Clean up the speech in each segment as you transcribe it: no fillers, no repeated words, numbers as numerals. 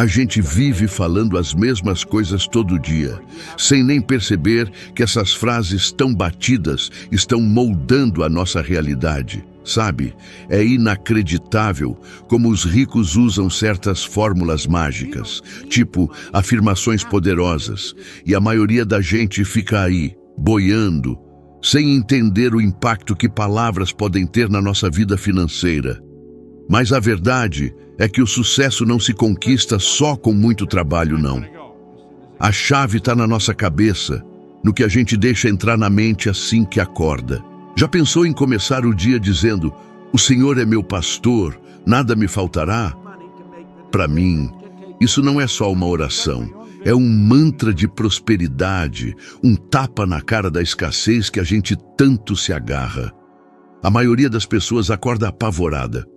A gente vive falando as mesmas coisas todo dia, sem nem perceber que essas frases tão batidas estão moldando a nossa realidade. Sabe, é inacreditável como os ricos usam certas fórmulas mágicas, tipo afirmações poderosas, e a maioria da gente fica aí, boiando, sem entender o impacto que palavras podem ter na nossa vida financeira. Mas a verdade é que o sucesso não se conquista só com muito trabalho, não. A chave está na nossa cabeça, no que a gente deixa entrar na mente assim que acorda. Já pensou em começar o dia dizendo: "O Senhor é meu pastor, nada me faltará"? Para mim, isso não é só uma oração, é um mantra de prosperidade, um tapa na cara da escassez que a gente tanto se agarra. A maioria das pessoas acorda apavorada.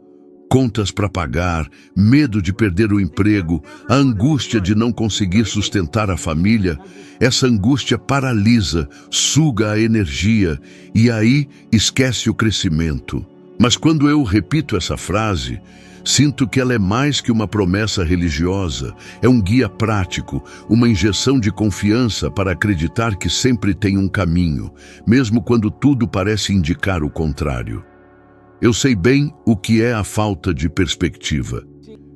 Contas para pagar, medo de perder o emprego, a angústia de não conseguir sustentar a família. Essa angústia paralisa, suga a energia e aí esquece o crescimento. Mas quando eu repito essa frase, sinto que ela é mais que uma promessa religiosa, é um guia prático, uma injeção de confiança para acreditar que sempre tem um caminho, mesmo quando tudo parece indicar o contrário. Eu sei bem o que é a falta de perspectiva.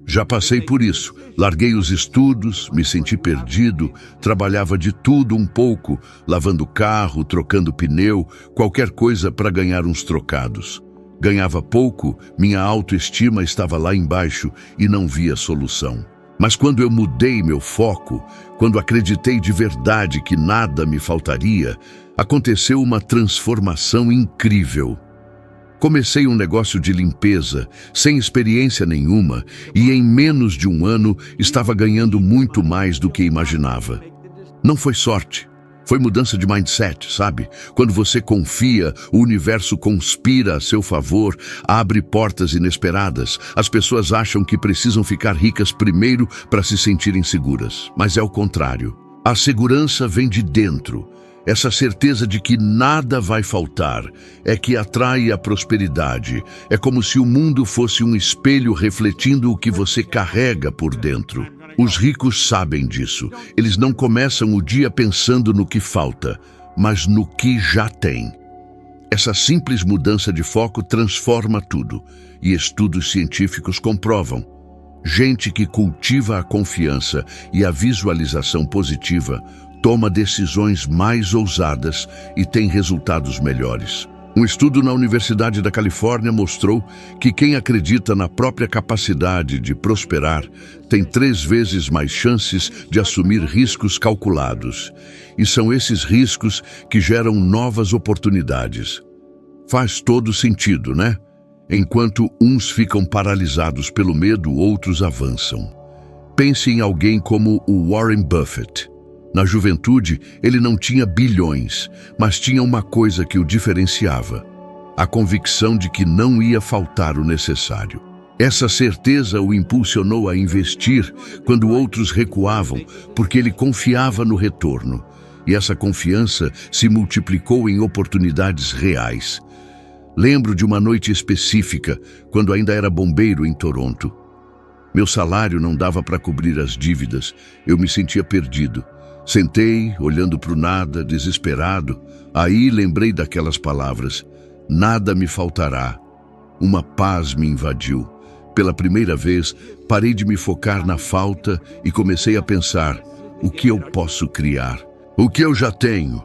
Já passei por isso. Larguei os estudos, me senti perdido, trabalhava de tudo um pouco, lavando carro, trocando pneu, qualquer coisa para ganhar uns trocados. Ganhava pouco, minha autoestima estava lá embaixo e não via solução. Mas quando eu mudei meu foco, quando acreditei de verdade que nada me faltaria, aconteceu uma transformação incrível. Comecei um negócio de limpeza, sem experiência nenhuma, e em menos de um ano estava ganhando muito mais do que imaginava. Não foi sorte, foi mudança de mindset, sabe? Quando você confia, o universo conspira a seu favor, abre portas inesperadas. As pessoas acham que precisam ficar ricas primeiro para se sentirem seguras, mas é o contrário. A segurança vem de dentro. Essa certeza de que nada vai faltar é que atrai a prosperidade. É como se o mundo fosse um espelho refletindo o que você carrega por dentro. Os ricos sabem disso. Eles não começam o dia pensando no que falta, mas no que já têm. Essa simples mudança de foco transforma tudo, e estudos científicos comprovam. Gente que cultiva a confiança e a visualização positiva toma decisões mais ousadas e tem resultados melhores. Um estudo na Universidade da Califórnia mostrou que quem acredita na própria capacidade de prosperar tem 3 vezes mais chances de assumir riscos calculados. E são esses riscos que geram novas oportunidades. Faz todo sentido, né? Enquanto uns ficam paralisados pelo medo, outros avançam. Pense em alguém como o Warren Buffett. Na juventude, ele não tinha bilhões, mas tinha uma coisa que o diferenciava: a convicção de que não ia faltar o necessário. Essa certeza o impulsionou a investir quando outros recuavam, porque ele confiava no retorno. E essa confiança se multiplicou em oportunidades reais. Lembro de uma noite específica, quando ainda era bombeiro em Toronto. Meu salário não dava para cobrir as dívidas, eu me sentia perdido. Sentei, olhando para o nada, desesperado. Aí lembrei daquelas palavras: "Nada me faltará". Uma paz me invadiu. Pela primeira vez, parei de me focar na falta e comecei a pensar: o que eu posso criar? O que eu já tenho?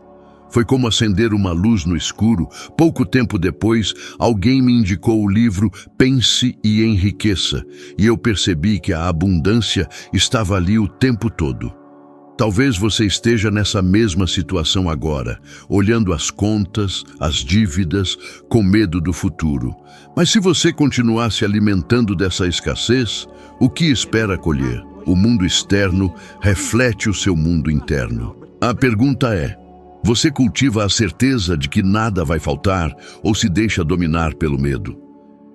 Foi como acender uma luz no escuro. Pouco tempo depois, alguém me indicou o livro Pense e Enriqueça, e eu percebi que a abundância estava ali o tempo todo. Talvez você esteja nessa mesma situação agora, olhando as contas, as dívidas, com medo do futuro. Mas se você continuar se alimentando dessa escassez, o que espera colher? O mundo externo reflete o seu mundo interno. A pergunta é: você cultiva a certeza de que nada vai faltar ou se deixa dominar pelo medo?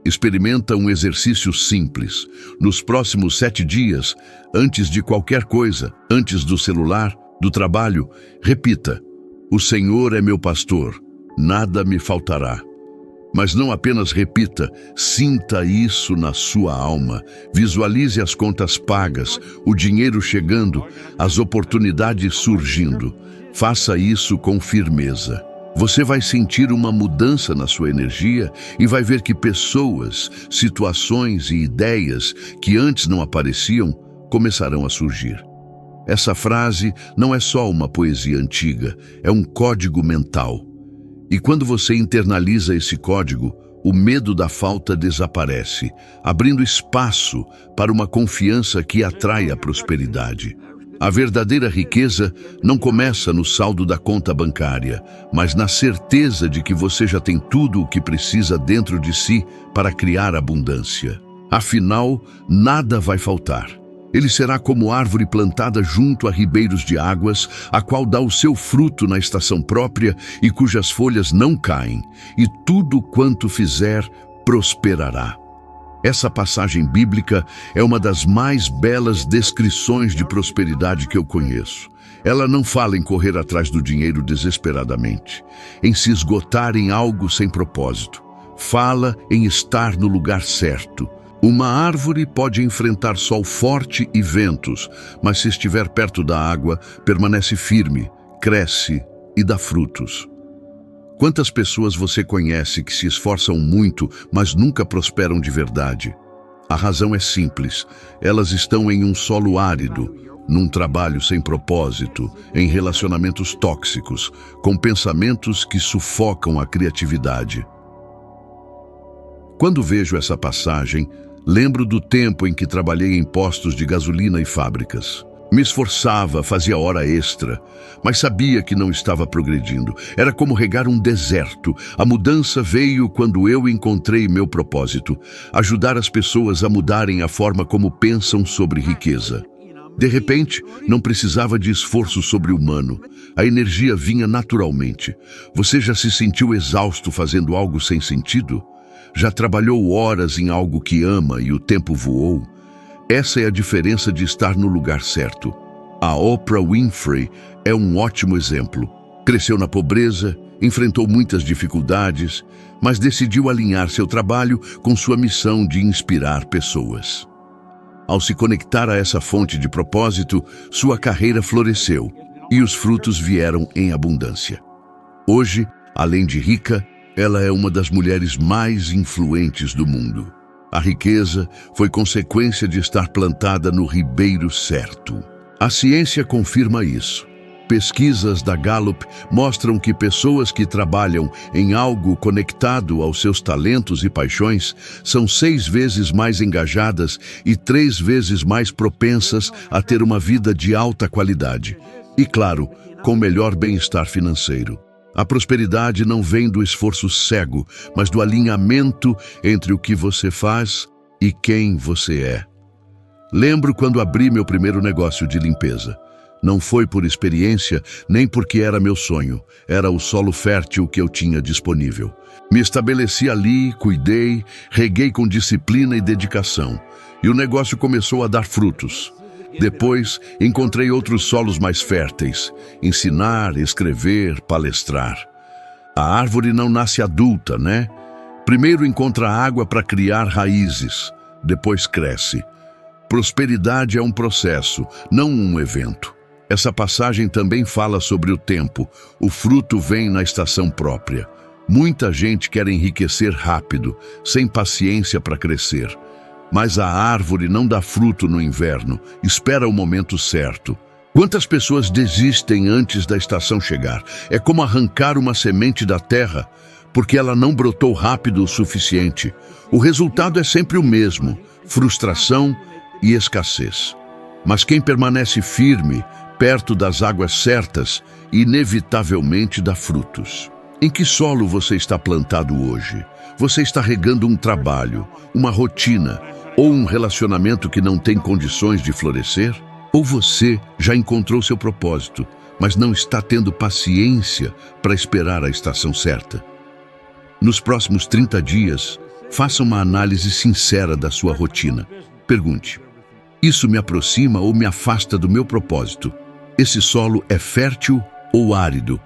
Experimenta um exercício simples. Nos próximos 7 dias, antes de qualquer coisa, antes do celular, do trabalho, repita: "O Senhor é meu pastor, nada me faltará". Mas não apenas repita, sinta isso na sua alma. Visualize as contas pagas, o dinheiro chegando, as oportunidades surgindo. Faça isso com firmeza. Você vai sentir uma mudança na sua energia e vai ver que pessoas, situações e ideias que antes não apareciam começarão a surgir. Essa frase não é só uma poesia antiga, é um código mental. E quando você internaliza esse código, o medo da falta desaparece, abrindo espaço para uma confiança que atrai a prosperidade. A verdadeira riqueza não começa no saldo da conta bancária, mas na certeza de que você já tem tudo o que precisa dentro de si para criar abundância. Afinal, nada vai faltar. Ele será como árvore plantada junto a ribeiros de águas, a qual dá o seu fruto na estação própria e cujas folhas não caem, e tudo quanto fizer prosperará. Essa passagem bíblica é uma das mais belas descrições de prosperidade que eu conheço. Ela não fala em correr atrás do dinheiro desesperadamente, em se esgotar em algo sem propósito. Fala em estar no lugar certo. Uma árvore pode enfrentar sol forte e ventos, mas se estiver perto da água, permanece firme, cresce e dá frutos. Quantas pessoas você conhece que se esforçam muito, mas nunca prosperam de verdade? A razão é simples. Elas estão em um solo árido, num trabalho sem propósito, em relacionamentos tóxicos, com pensamentos que sufocam a criatividade. Quando vejo essa passagem, lembro do tempo em que trabalhei em postos de gasolina e fábricas. Me esforçava, fazia hora extra, mas sabia que não estava progredindo. Era como regar um deserto. A mudança veio quando eu encontrei meu propósito: ajudar as pessoas a mudarem a forma como pensam sobre riqueza. De repente, não precisava de esforço sobre-humano. A energia vinha naturalmente. Você já se sentiu exausto fazendo algo sem sentido? Já trabalhou horas em algo que ama e o tempo voou? Essa é a diferença de estar no lugar certo. A Oprah Winfrey é um ótimo exemplo. Cresceu na pobreza, enfrentou muitas dificuldades, mas decidiu alinhar seu trabalho com sua missão de inspirar pessoas. Ao se conectar a essa fonte de propósito, sua carreira floresceu e os frutos vieram em abundância. Hoje, além de rica, ela é uma das mulheres mais influentes do mundo. A riqueza foi consequência de estar plantada no ribeiro certo. A ciência confirma isso. Pesquisas da Gallup mostram que pessoas que trabalham em algo conectado aos seus talentos e paixões são 6 vezes mais engajadas e 3 vezes mais propensas a ter uma vida de alta qualidade. E, claro, com melhor bem-estar financeiro. A prosperidade não vem do esforço cego, mas do alinhamento entre o que você faz e quem você é. Lembro quando abri meu primeiro negócio de limpeza. Não foi por experiência, nem porque era meu sonho. Era o solo fértil que eu tinha disponível. Me estabeleci ali, cuidei, reguei com disciplina e dedicação. E o negócio começou a dar frutos. Depois, encontrei outros solos mais férteis. Ensinar, escrever, palestrar. A árvore não nasce adulta, né? Primeiro encontra água para criar raízes. Depois cresce. Prosperidade é um processo, não um evento. Essa passagem também fala sobre o tempo. O fruto vem na estação própria. Muita gente quer enriquecer rápido, sem paciência para crescer. Mas a árvore não dá fruto no inverno, espera o momento certo. Quantas pessoas desistem antes da estação chegar? É como arrancar uma semente da terra, porque ela não brotou rápido o suficiente. O resultado é sempre o mesmo: frustração e escassez. Mas quem permanece firme, perto das águas certas, inevitavelmente dá frutos. Em que solo você está plantado hoje? Você está regando um trabalho, uma rotina ou um relacionamento que não tem condições de florescer? Ou você já encontrou seu propósito, mas não está tendo paciência para esperar a estação certa? Nos próximos 30 dias, faça uma análise sincera da sua rotina. Pergunte: isso me aproxima ou me afasta do meu propósito? Esse solo é fértil ou árido?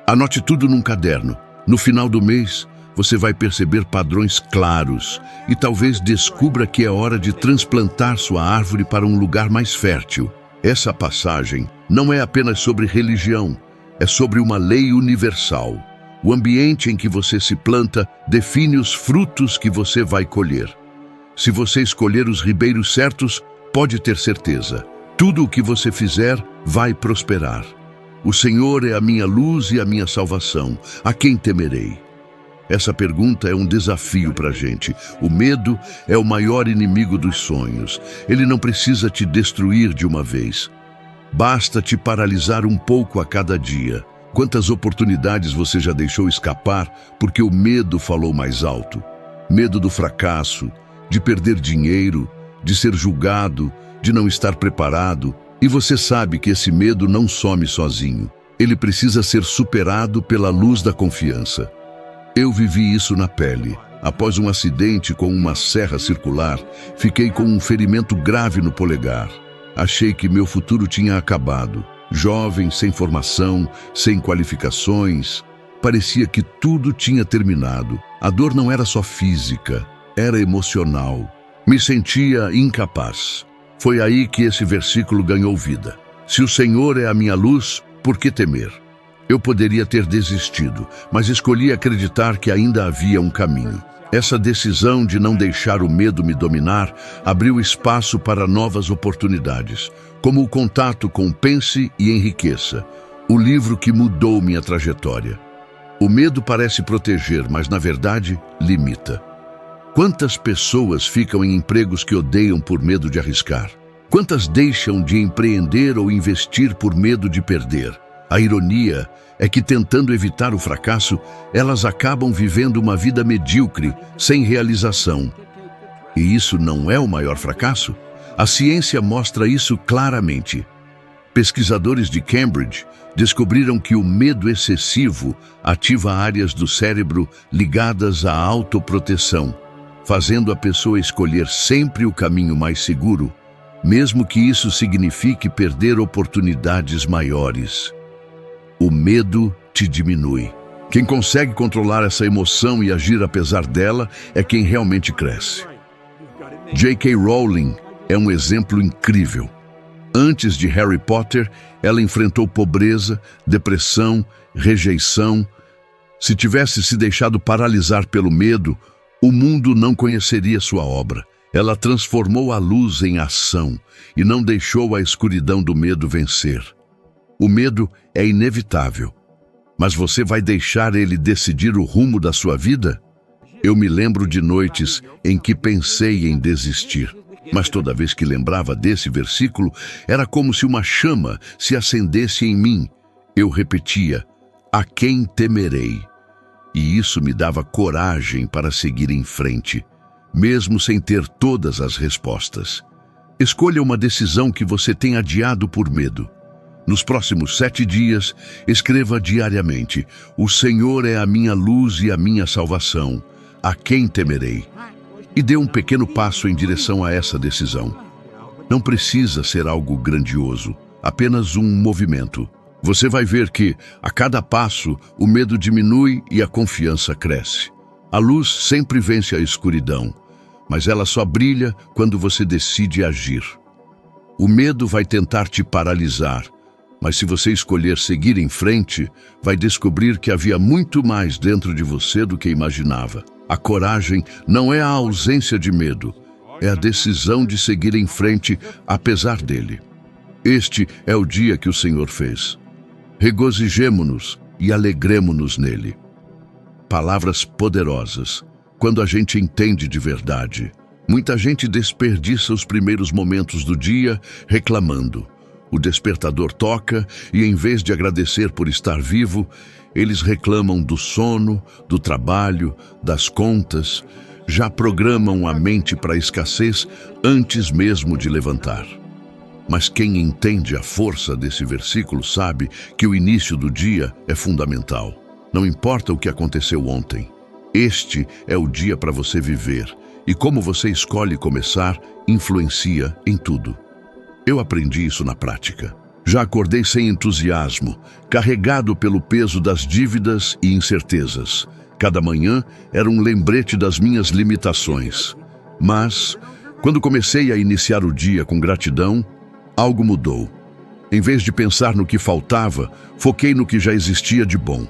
Anote tudo num caderno. No final do mês, você vai perceber padrões claros e talvez descubra que é hora de transplantar sua árvore para um lugar mais fértil. Essa passagem não é apenas sobre religião, é sobre uma lei universal. O ambiente em que você se planta define os frutos que você vai colher. Se você escolher os ribeiros certos, pode ter certeza, tudo o que você fizer vai prosperar. O Senhor é a minha luz e a minha salvação. A quem temerei? Essa pergunta é um desafio para a gente. O medo é o maior inimigo dos sonhos. Ele não precisa te destruir de uma vez. Basta te paralisar um pouco a cada dia. Quantas oportunidades você já deixou escapar porque o medo falou mais alto? Medo do fracasso, de perder dinheiro, de ser julgado, de não estar preparado. E você sabe que esse medo não some sozinho. Ele precisa ser superado pela luz da confiança. Eu vivi isso na pele. Após um acidente com uma serra circular, fiquei com um ferimento grave no polegar. Achei que meu futuro tinha acabado. Jovem, sem formação, sem qualificações. Parecia que tudo tinha terminado. A dor não era só física, era emocional. Me sentia incapaz. Foi aí que esse versículo ganhou vida. Se o Senhor é a minha luz, por que temer? Eu poderia ter desistido, mas escolhi acreditar que ainda havia um caminho. Essa decisão de não deixar o medo me dominar abriu espaço para novas oportunidades, como o contato com Pense e Enriqueça, o livro que mudou minha trajetória. O medo parece proteger, mas na verdade limita. Quantas pessoas ficam em empregos que odeiam por medo de arriscar? Quantas deixam de empreender ou investir por medo de perder? A ironia é que, tentando evitar o fracasso, elas acabam vivendo uma vida medíocre, sem realização. E isso não é o maior fracasso? A ciência mostra isso claramente. Pesquisadores de Cambridge descobriram que o medo excessivo ativa áreas do cérebro ligadas à autoproteção, fazendo a pessoa escolher sempre o caminho mais seguro, mesmo que isso signifique perder oportunidades maiores. O medo te diminui. Quem consegue controlar essa emoção e agir apesar dela é quem realmente cresce. J.K. Rowling é um exemplo incrível. Antes de Harry Potter, ela enfrentou pobreza, depressão, rejeição. Se tivesse se deixado paralisar pelo medo, o mundo não conheceria sua obra. Ela transformou a luz em ação e não deixou a escuridão do medo vencer. O medo é inevitável, mas você vai deixar ele decidir o rumo da sua vida? Eu me lembro de noites em que pensei em desistir, mas toda vez que lembrava desse versículo, era como se uma chama se acendesse em mim. Eu repetia, a quem temerei? E isso me dava coragem para seguir em frente, mesmo sem ter todas as respostas. Escolha uma decisão que você tem adiado por medo. Nos próximos 7 dias, escreva diariamente, o Senhor é a minha luz e a minha salvação, a quem temerei? E dê um pequeno passo em direção a essa decisão. Não precisa ser algo grandioso, apenas um movimento. Você vai ver que, a cada passo, o medo diminui e a confiança cresce. A luz sempre vence a escuridão, mas ela só brilha quando você decide agir. O medo vai tentar te paralisar, mas se você escolher seguir em frente, vai descobrir que havia muito mais dentro de você do que imaginava. A coragem não é a ausência de medo, é a decisão de seguir em frente apesar dele. Este é o dia que o Senhor fez. Regozijemo-nos e alegremo-nos nele. Palavras poderosas, quando a gente entende de verdade. Muita gente desperdiça os primeiros momentos do dia reclamando. O despertador toca e, em vez de agradecer por estar vivo, eles reclamam do sono, do trabalho, das contas, já programam a mente para a escassez antes mesmo de levantar. Mas quem entende a força desse versículo sabe que o início do dia é fundamental. Não importa o que aconteceu ontem. Este é o dia para você viver, e como você escolhe começar influencia em tudo. Eu aprendi isso na prática. Já acordei sem entusiasmo, carregado pelo peso das dívidas e incertezas. Cada manhã era um lembrete das minhas limitações. Mas, quando comecei a iniciar o dia com gratidão, algo mudou. Em vez de pensar no que faltava, foquei no que já existia de bom.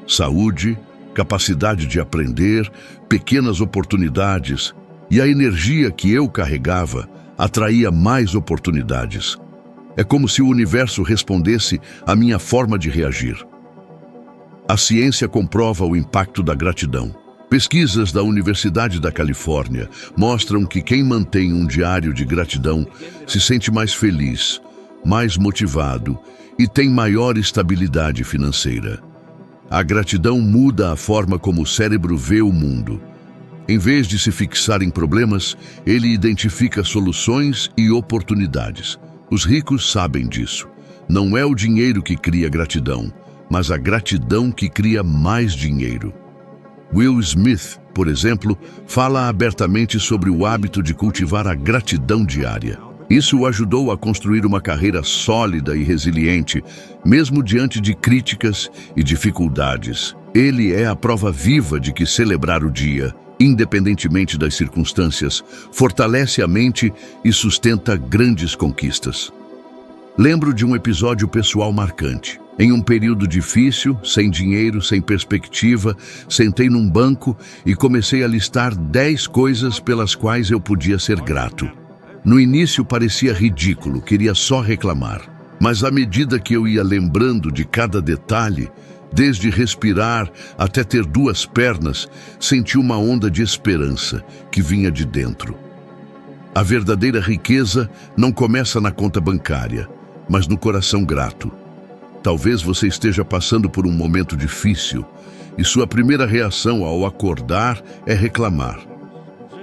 Saúde, capacidade de aprender, pequenas oportunidades, e a energia que eu carregava atraía mais oportunidades. É como se o universo respondesse à minha forma de reagir. A ciência comprova o impacto da gratidão. Pesquisas da Universidade da Califórnia mostram que quem mantém um diário de gratidão se sente mais feliz, mais motivado e tem maior estabilidade financeira. A gratidão muda a forma como o cérebro vê o mundo. Em vez de se fixar em problemas, ele identifica soluções e oportunidades. Os ricos sabem disso. Não é o dinheiro que cria gratidão, mas a gratidão que cria mais dinheiro. Will Smith, por exemplo, fala abertamente sobre o hábito de cultivar a gratidão diária. Isso o ajudou a construir uma carreira sólida e resiliente, mesmo diante de críticas e dificuldades. Ele é a prova viva de que celebrar o dia, independentemente das circunstâncias, fortalece a mente e sustenta grandes conquistas. Lembro de um episódio pessoal marcante. Em um período difícil, sem dinheiro, sem perspectiva, sentei num banco e comecei a listar 10 coisas pelas quais eu podia ser grato. No início parecia ridículo, queria só reclamar. Mas à medida que eu ia lembrando de cada detalhe, desde respirar até ter 2 pernas, senti uma onda de esperança que vinha de dentro. A verdadeira riqueza não começa na conta bancária, mas no coração grato. Talvez você esteja passando por um momento difícil e sua primeira reação ao acordar é reclamar.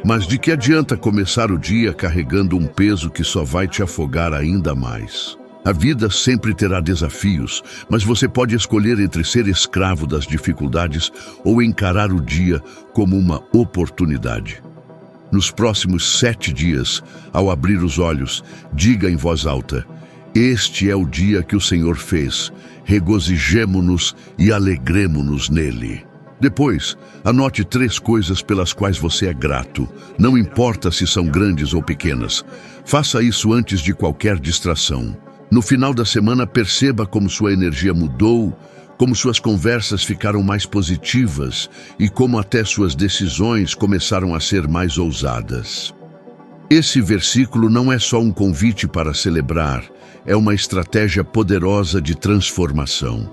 Mas de que adianta começar o dia carregando um peso que só vai te afogar ainda mais? A vida sempre terá desafios, mas você pode escolher entre ser escravo das dificuldades ou encarar o dia como uma oportunidade. Nos próximos 7 dias, ao abrir os olhos, diga em voz alta: "Este é o dia que o Senhor fez, regozijemo-nos e alegremo-nos nele." Depois, anote 3 coisas pelas quais você é grato, não importa se são grandes ou pequenas. Faça isso antes de qualquer distração. No final da semana, perceba como sua energia mudou, como suas conversas ficaram mais positivas e como até suas decisões começaram a ser mais ousadas. Esse versículo não é só um convite para celebrar, é uma estratégia poderosa de transformação.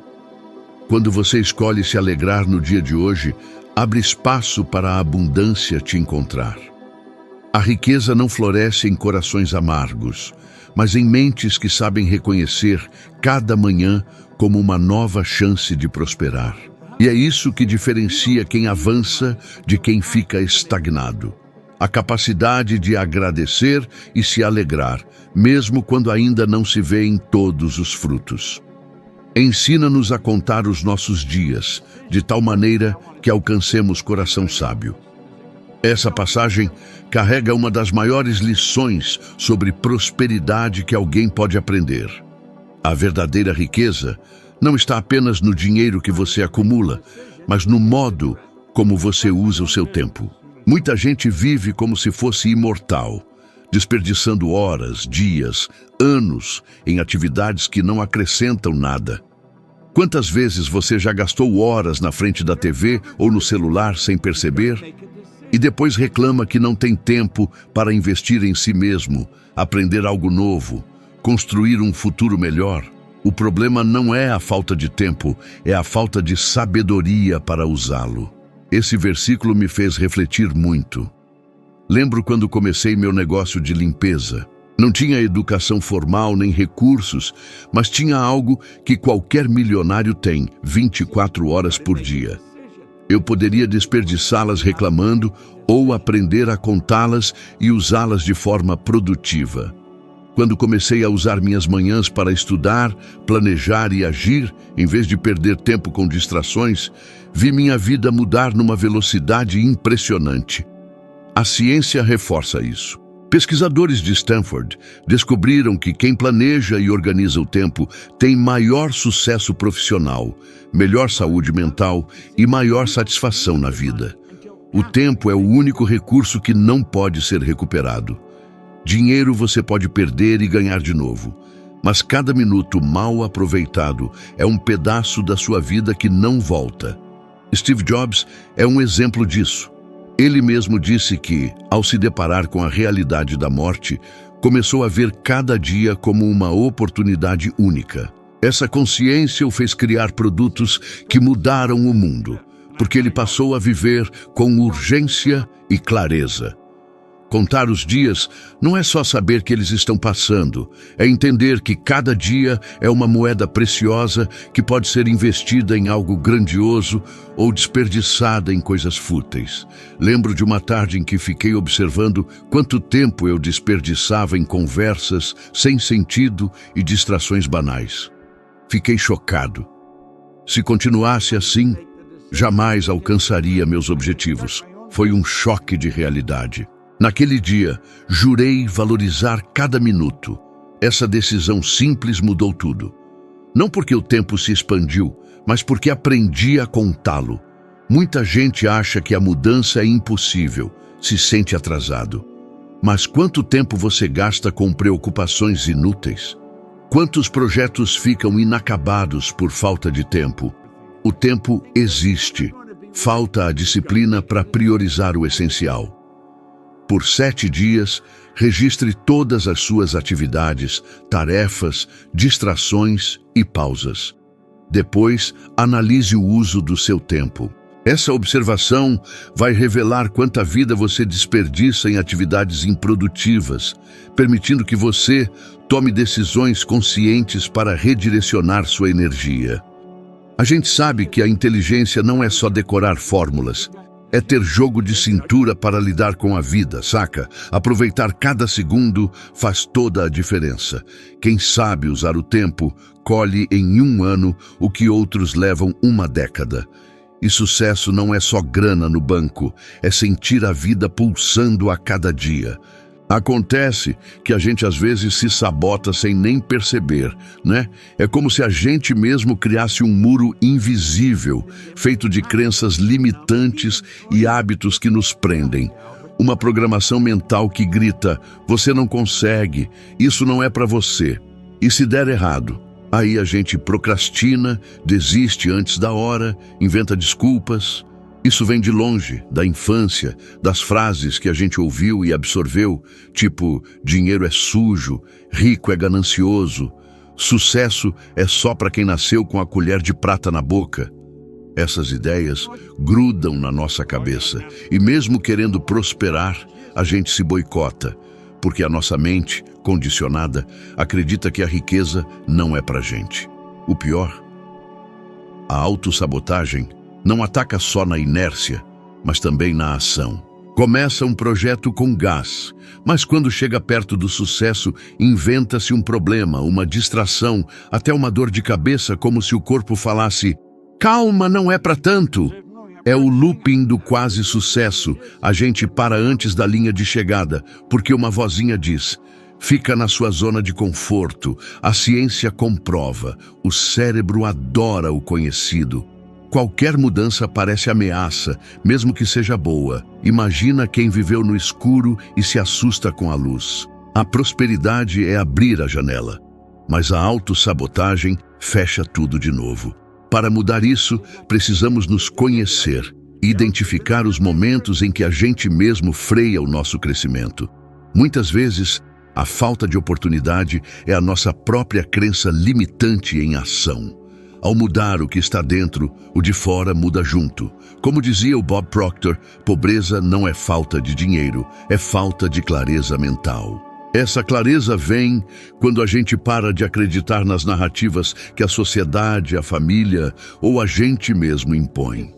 Quando você escolhe se alegrar no dia de hoje, abre espaço para a abundância te encontrar. A riqueza não floresce em corações amargos, mas em mentes que sabem reconhecer cada manhã como uma nova chance de prosperar. E é isso que diferencia quem avança de quem fica estagnado. A capacidade de agradecer e se alegrar, mesmo quando ainda não se vêem todos os frutos. Ensina-nos a contar os nossos dias, de tal maneira que alcancemos coração sábio. Essa passagem carrega uma das maiores lições sobre prosperidade que alguém pode aprender. A verdadeira riqueza não está apenas no dinheiro que você acumula, mas no modo como você usa o seu tempo. Muita gente vive como se fosse imortal, desperdiçando horas, dias, anos em atividades que não acrescentam nada. Quantas vezes você já gastou horas na frente da TV ou no celular sem perceber? E depois reclama que não tem tempo para investir em si mesmo, aprender algo novo, construir um futuro melhor? O problema não é a falta de tempo, é a falta de sabedoria para usá-lo. Esse versículo me fez refletir muito. Lembro quando comecei meu negócio de limpeza. Não tinha educação formal nem recursos, mas tinha algo que qualquer milionário tem, 24 horas por dia. Eu poderia desperdiçá-las reclamando ou aprender a contá-las e usá-las de forma produtiva. Quando comecei a usar minhas manhãs para estudar, planejar e agir, em vez de perder tempo com distrações, vi minha vida mudar numa velocidade impressionante. A ciência reforça isso. Pesquisadores de Stanford descobriram que quem planeja e organiza o tempo tem maior sucesso profissional, melhor saúde mental e maior satisfação na vida. O tempo é o único recurso que não pode ser recuperado. Dinheiro você pode perder e ganhar de novo, mas cada minuto mal aproveitado é um pedaço da sua vida que não volta. Steve Jobs é um exemplo disso. Ele mesmo disse que, ao se deparar com a realidade da morte, começou a ver cada dia como uma oportunidade única. Essa consciência o fez criar produtos que mudaram o mundo, porque ele passou a viver com urgência e clareza. Contar os dias não é só saber que eles estão passando, é entender que cada dia é uma moeda preciosa que pode ser investida em algo grandioso ou desperdiçada em coisas fúteis. Lembro de uma tarde em que fiquei observando quanto tempo eu desperdiçava em conversas sem sentido e distrações banais. Fiquei chocado. Se continuasse assim, jamais alcançaria meus objetivos. Foi um choque de realidade. Naquele dia, jurei valorizar cada minuto. Essa decisão simples mudou tudo. Não porque o tempo se expandiu, mas porque aprendi a contá-lo. Muita gente acha que a mudança é impossível, se sente atrasado. Mas quanto tempo você gasta com preocupações inúteis? Quantos projetos ficam inacabados por falta de tempo? O tempo existe. Falta a disciplina para priorizar o essencial. Por 7 dias, registre todas as suas atividades, tarefas, distrações e pausas. Depois, analise o uso do seu tempo. Essa observação vai revelar quanta vida você desperdiça em atividades improdutivas, permitindo que você tome decisões conscientes para redirecionar sua energia. A gente sabe que a inteligência não é só decorar fórmulas. É ter jogo de cintura para lidar com a vida, saca? Aproveitar cada segundo faz toda a diferença. Quem sabe usar o tempo, colhe em 1 ano o que outros levam 1 década. E sucesso não é só grana no banco, é sentir a vida pulsando a cada dia. Acontece que a gente às vezes se sabota sem nem perceber, né? É como se a gente mesmo criasse um muro invisível, feito de crenças limitantes e hábitos que nos prendem. Uma programação mental que grita: você não consegue, isso não é para você. E se der errado, aí a gente procrastina, desiste antes da hora, inventa desculpas. Isso vem de longe, da infância, das frases que a gente ouviu e absorveu, tipo, dinheiro é sujo, rico é ganancioso, sucesso é só para quem nasceu com a colher de prata na boca. Essas ideias grudam na nossa cabeça e mesmo querendo prosperar, a gente se boicota, porque a nossa mente, condicionada, acredita que a riqueza não é pra gente. O pior, a autossabotagem não ataca só na inércia, mas também na ação. Começa um projeto com gás, mas quando chega perto do sucesso, inventa-se um problema, uma distração, até uma dor de cabeça, como se o corpo falasse: calma, não é para tanto. É o looping do quase sucesso. A gente para antes da linha de chegada, porque uma vozinha diz: fica na sua zona de conforto. A ciência comprova, o cérebro adora o conhecido. Qualquer mudança parece ameaça, mesmo que seja boa. Imagina quem viveu no escuro e se assusta com a luz. A prosperidade é abrir a janela, mas a autossabotagem fecha tudo de novo. Para mudar isso, precisamos nos conhecer e identificar os momentos em que a gente mesmo freia o nosso crescimento. Muitas vezes, a falta de oportunidade é a nossa própria crença limitante em ação. Ao mudar o que está dentro, o de fora muda junto. Como dizia o Bob Proctor, pobreza não é falta de dinheiro, é falta de clareza mental. Essa clareza vem quando a gente para de acreditar nas narrativas que a sociedade, a família ou a gente mesmo impõe.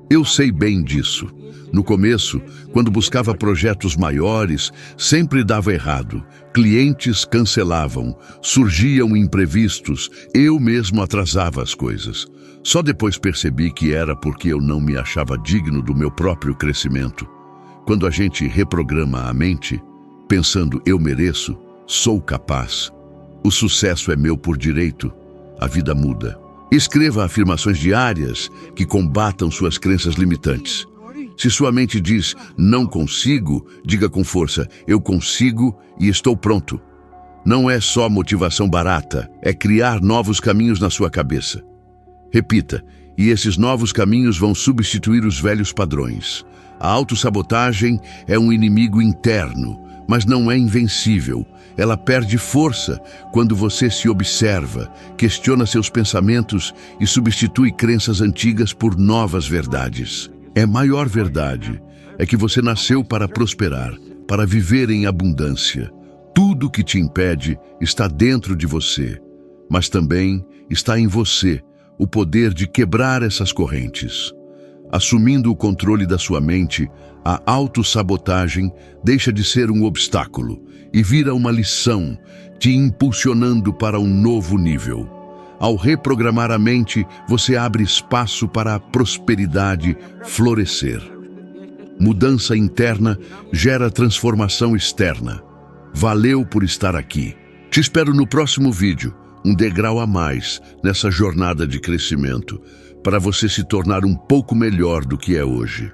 Eu sei bem disso. No começo, quando buscava projetos maiores, sempre dava errado. Clientes cancelavam, surgiam imprevistos, eu mesmo atrasava as coisas. Só depois percebi que era porque eu não me achava digno do meu próprio crescimento. Quando a gente reprograma a mente, pensando eu mereço, sou capaz, o sucesso é meu por direito, a vida muda. Escreva afirmações diárias que combatam suas crenças limitantes. Se sua mente diz não consigo, diga com força eu consigo e estou pronto. Não é só motivação barata, é criar novos caminhos na sua cabeça. Repita, e esses novos caminhos vão substituir os velhos padrões. A autossabotagem é um inimigo interno, mas não é invencível. Ela perde força quando você se observa, questiona seus pensamentos e substitui crenças antigas por novas verdades. A maior verdade é que você nasceu para prosperar, para viver em abundância. Tudo que te impede está dentro de você, mas também está em você o poder de quebrar essas correntes. Assumindo o controle da sua mente, a autossabotagem deixa de ser um obstáculo e vira uma lição, te impulsionando para um novo nível. Ao reprogramar a mente, você abre espaço para a prosperidade florescer. Mudança interna gera transformação externa. Valeu por estar aqui. Te espero no próximo vídeo, um degrau a mais nessa jornada de crescimento, para você se tornar um pouco melhor do que é hoje.